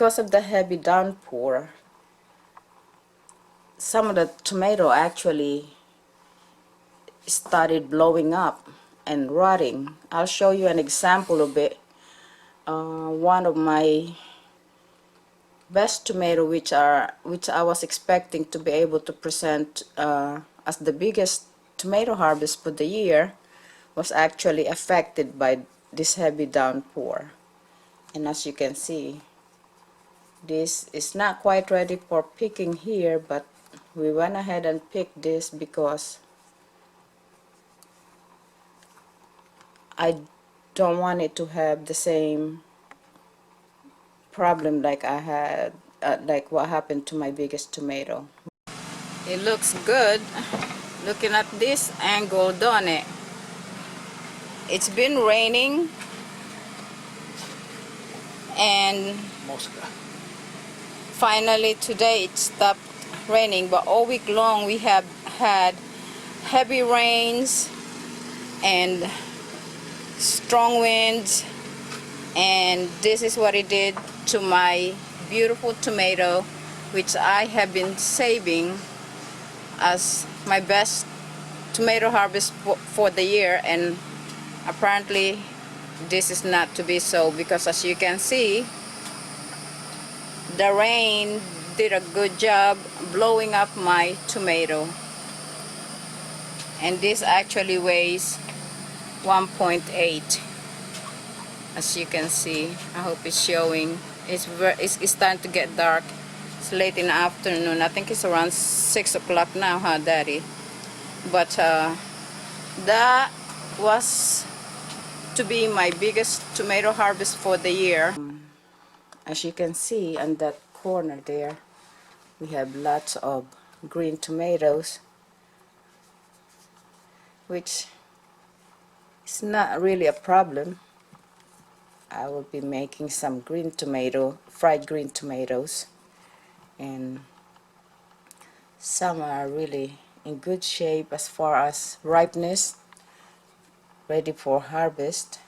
because of the heavy downpour, some of the tomato actually started blowing up and rotting. I'll show you an example of it. One of my best tomato, which I was expecting to be able to present as the biggest tomato harvest for the year, was actually affected by this heavy downpour. And as you can see, this is not quite ready for picking here, but we went ahead and picked this because I don't want it to have the same problem like I had, like what happened to my biggest tomato. It looks good looking at this angle, don't it? It's been raining and finally today it stopped raining, but all week long we have had heavy rains and strong winds, and this is what it did to my beautiful tomato, which I have been saving as my best tomato harvest for the year. And apparently this is not to be so, because as you can see, the rain did a good job blowing up my tomato, and this actually weighs 1.8. as you can see. I hope it's showing. It's starting to get dark. It's late in the afternoon. I think it's around 6 o'clock now, huh, Daddy? But that was to be my biggest tomato harvest for the year. As you can see on that corner there, we have lots of green tomatoes, which is not really a problem. I will be making some green tomato, fried green tomatoes, and some are really in good shape as far as ripeness, ready for harvest.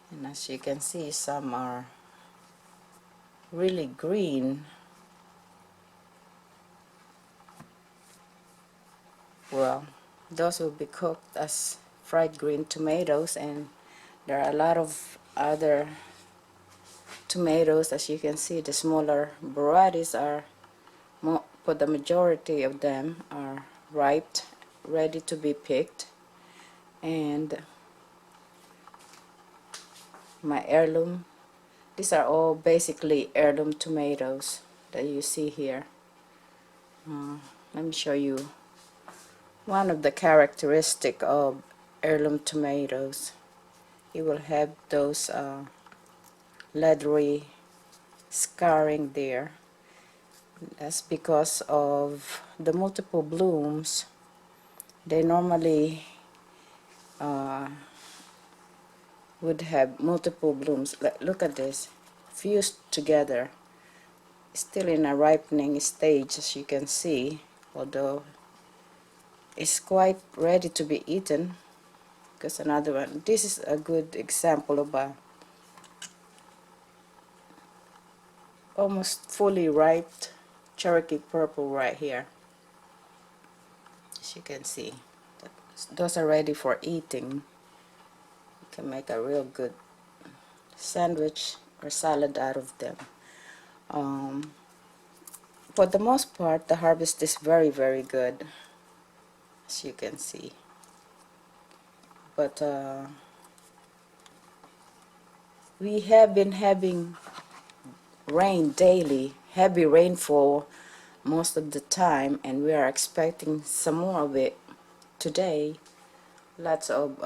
And as you can see, some are really green. Well, those will be cooked as fried green tomatoes, and there are a lot of other tomatoes. As you can see, the smaller varieties are, for the majority of them, are ripe, ready to be picked. And my heirloom, these are all basically heirloom tomatoes that you see here. Let me show you one of the characteristics of heirloom tomatoes. You will have those leathery scarring there. That's because of the multiple blooms. They normally would have multiple blooms. Look at this, fused together, still in a ripening stage, as you can see, although it's quite ready to be eaten. Because another one, this is a good example of a almost fully ripe Cherokee purple right here. As you can see, those are ready for eating. You can make a real good sandwich or salad out of them. For the most part, the harvest is very, very good, as you can see. But we have been having rain daily, heavy rainfall most of the time, and we are expecting some more of it today. Lots of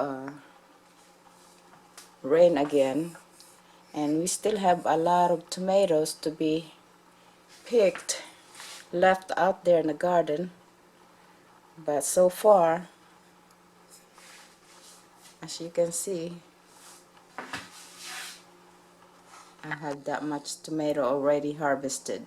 rain again, and we still have a lot of tomatoes to be picked, left out there in the garden. But so far, as you can see, I have that much tomato already harvested.